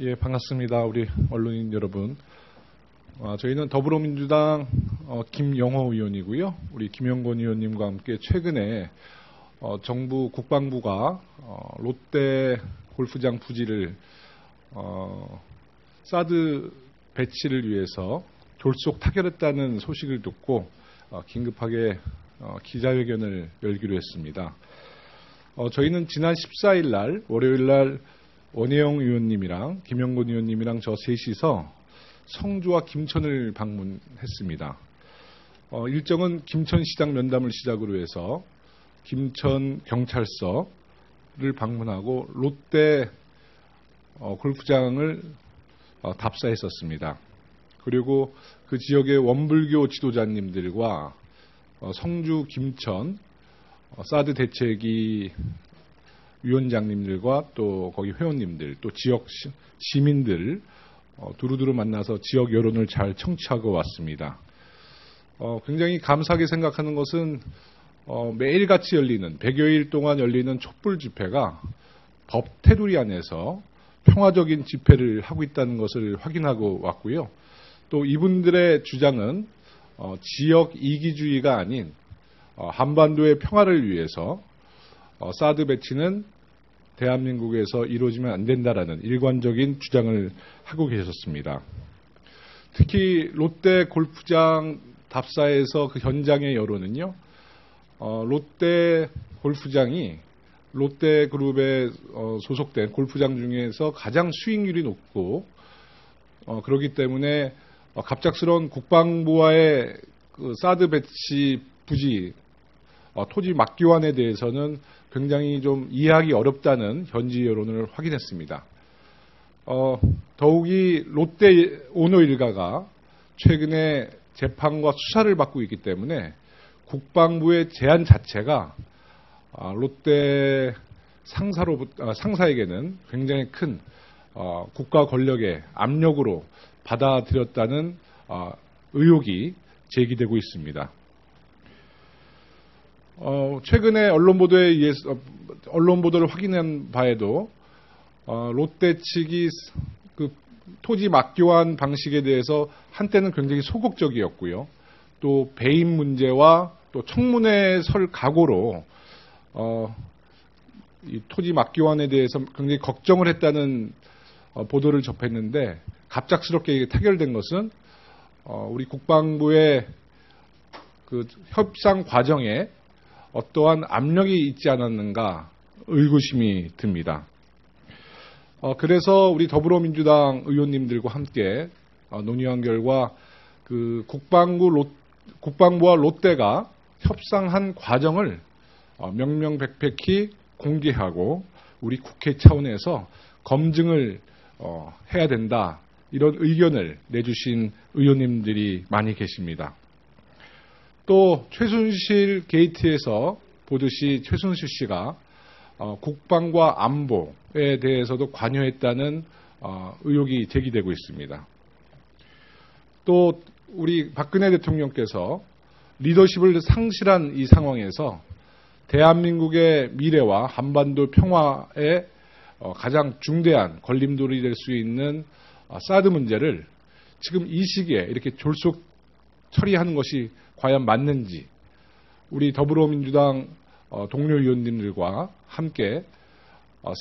예, 반갑습니다. 우리 언론인 여러분. 저희는 더불어민주당 김영호 의원이고요. 우리 김영건 의원님과 함께 최근에 정부 국방부가 롯데 골프장 부지를 사드 배치를 위해서 졸속 타결했다는 소식을 듣고 긴급하게 기자회견을 열기로 했습니다. 저희는 지난 14일 날 월요일 날 원혜영 의원님이랑 김영건 의원님이랑 저 셋이서 성주와 김천을 방문했습니다. 일정은 김천시장 면담을 시작으로 해서 김천 경찰서를 방문하고 롯데 골프장을 답사했었습니다. 그리고 그 지역의 원불교 지도자님들과 성주 김천 사드 대책위 위원장님들과 또 거기 회원님들 또 지역 시민들 두루두루 만나서 지역 여론을 잘 청취하고 왔습니다. 굉장히 감사하게 생각하는 것은 매일같이 열리는 100여일 동안 열리는 촛불 집회가 법 테두리 안에서 평화적인 집회를 하고 있다는 것을 확인하고 왔고요. 또 이분들의 주장은 지역 이기주의가 아닌 한반도의 평화를 위해서 사드 배치는 대한민국에서 이루어지면 안 된다라는 일관적인 주장을 하고 계셨습니다. 특히 롯데 골프장 답사에서 그 현장의 여론은요. 롯데 골프장이 롯데그룹에 소속된 골프장 중에서 가장 수익률이 높고 그렇기 때문에 갑작스러운 국방부와의 그 사드 배치 부지 토지 막교환에 대해서는 굉장히 좀 이해하기 어렵다는 현지 여론을 확인했습니다. 더욱이 롯데 오너 일가가 최근에 재판과 수사를 받고 있기 때문에 국방부의 제안 자체가 롯데 상사에게는 굉장히 큰 국가 권력의 압력으로 받아들였다는 의혹이 제기되고 있습니다. 최근에 언론 보도를 확인한 바에도 롯데 측이 그 토지 막교환 방식에 대해서 한때는 굉장히 소극적이었고요. 또 배임 문제와 또 청문회에 설 각오로 이 토지 막교환에 대해서 굉장히 걱정을 했다는 보도를 접했는데 갑작스럽게 타결된 것은 우리 국방부의 그 협상 과정에 어떠한 압력이 있지 않았는가 의구심이 듭니다. 그래서 우리 더불어민주당 의원님들과 함께 논의한 결과 그 국방부와 롯데가 협상한 과정을 명명백백히 공개하고 우리 국회 차원에서 검증을 해야 된다. 이런 의견을 내주신 의원님들이 많이 계십니다. 또 최순실 게이트에서 보듯이 최순실 씨가 국방과 안보에 대해서도 관여했다는 의혹이 제기되고 있습니다. 또 우리 박근혜 대통령께서 리더십을 상실한 이 상황에서 대한민국의 미래와 한반도 평화에 가장 중대한 걸림돌이 될 수 있는 사드 문제를 지금 이 시기에 이렇게 졸속 처리하는 것이 과연 맞는지 우리 더불어민주당 동료 의원님들과 함께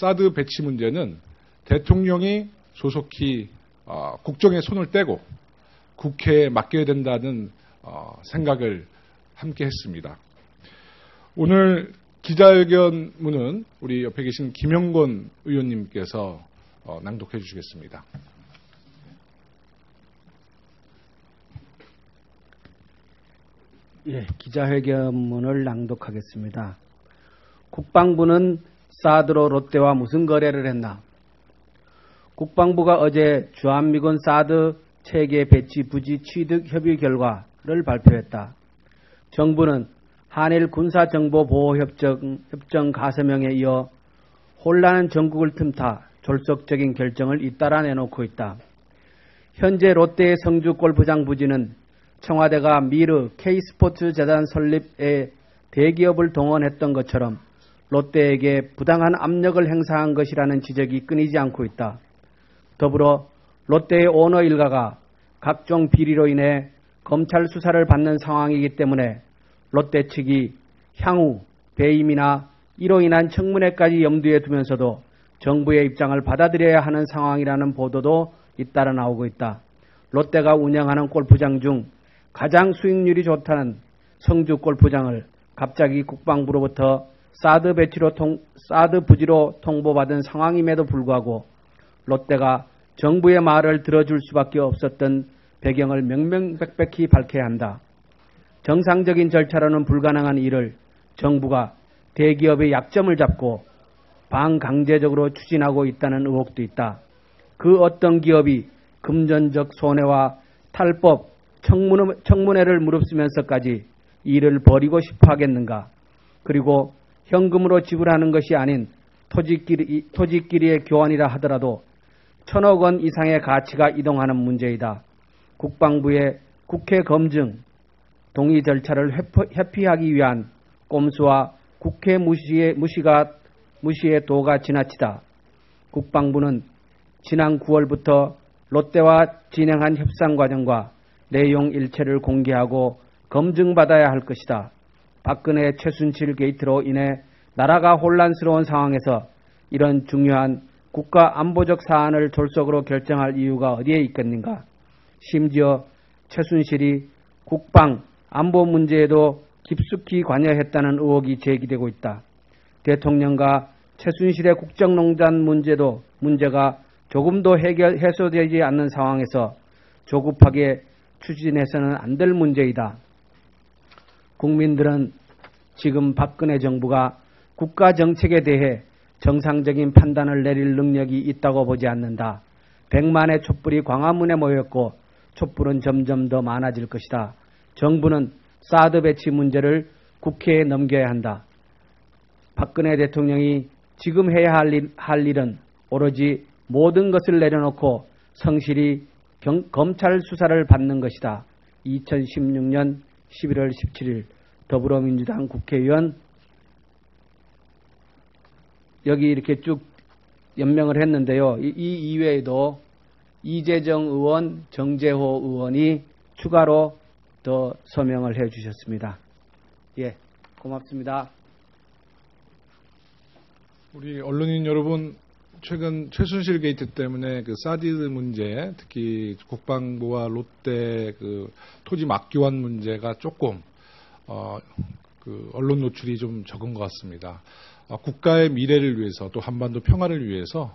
사드 배치 문제는 대통령이 조속히 국정에 손을 떼고 국회에 맡겨야 된다는 생각을 함께 했습니다. 오늘 기자회견문은 우리 옆에 계신 김영건 의원님께서 낭독해 주시겠습니다. 예, 기자회견문을 낭독하겠습니다. 국방부는 사드로 롯데와 무슨 거래를 했나? 국방부가 어제 주한미군 사드 체계 배치 부지 취득 협의 결과를 발표했다. 정부는 한일 군사정보보호협정 가서명에 이어 혼란한 전국을 틈타 졸속적인 결정을 잇따라 내놓고 있다. 현재 롯데의 성주 골프장 부지는 청와대가 미르 K스포츠 재단 설립에 대기업을 동원했던 것처럼 롯데에게 부당한 압력을 행사한 것이라는 지적이 끊이지 않고 있다. 더불어 롯데의 오너 일가가 각종 비리로 인해 검찰 수사를 받는 상황이기 때문에 롯데 측이 향후 배임이나 이로 인한 청문회까지 염두에 두면서도 정부의 입장을 받아들여야 하는 상황이라는 보도도 잇따라 나오고 있다. 롯데가 운영하는 골프장 중 가장 수익률이 좋다는 성주 골프장을 갑자기 국방부로부터 사드 부지로 통보받은 상황임에도 불구하고 롯데가 정부의 말을 들어줄 수밖에 없었던 배경을 명명백백히 밝혀야 한다. 정상적인 절차로는 불가능한 일을 정부가 대기업의 약점을 잡고 반강제적으로 추진하고 있다는 의혹도 있다. 그 어떤 기업이 금전적 손해와 탈법, 청문회를 무릅쓰면서까지 일을 벌이고 싶어 하겠는가. 그리고 현금으로 지불하는 것이 아닌 토지끼리의 교환이라 하더라도 1,000억 원 이상의 가치가 이동하는 문제이다. 국방부의 국회 검증, 동의 절차를 회피하기 위한 꼼수와 국회 무시의 도가 지나치다. 국방부는 지난 9월부터 롯데와 진행한 협상 과정과 내용 일체를 공개하고 검증받아야 할 것이다. 박근혜 최순실 게이트로 인해 나라가 혼란스러운 상황에서 이런 중요한 국가 안보적 사안을 졸속으로 결정할 이유가 어디에 있겠는가. 심지어 최순실이 국방, 안보 문제에도 깊숙이 관여했다는 의혹이 제기되고 있다. 대통령과 최순실의 국정농단 문제가 조금도 해소되지 않는 상황에서 조급하게 추진해서는 안 될 문제이다. 국민들은 지금 박근혜 정부가 국가 정책에 대해 정상적인 판단을 내릴 능력이 있다고 보지 않는다. 100만의 촛불이 광화문에 모였고 촛불은 점점 더 많아질 것이다. 정부는 사드 배치 문제를 국회에 넘겨야 한다. 박근혜 대통령이 지금 해야 할 일은 오로지 모든 것을 내려놓고 성실히 검찰 수사를 받는 것이다. 2016년 11월 17일 더불어민주당 국회의원 여기 이렇게 쭉 연명을 했는데요. 이 이외에도 이재정 의원, 정재호 의원이 추가로 더 서명을 해 주셨습니다. 예, 고맙습니다. 우리 언론인 여러분, 최근 최순실 게이트 때문에 그 사드 문제, 특히 국방부와 롯데 그 토지 막교환 문제가 조금 그 언론 노출이 좀 적은 것 같습니다. 국가의 미래를 위해서 또 한반도 평화를 위해서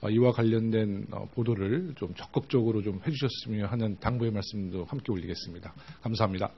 이와 관련된 보도를 좀 적극적으로 좀 해주셨으면 하는 당부의 말씀도 함께 올리겠습니다. 감사합니다.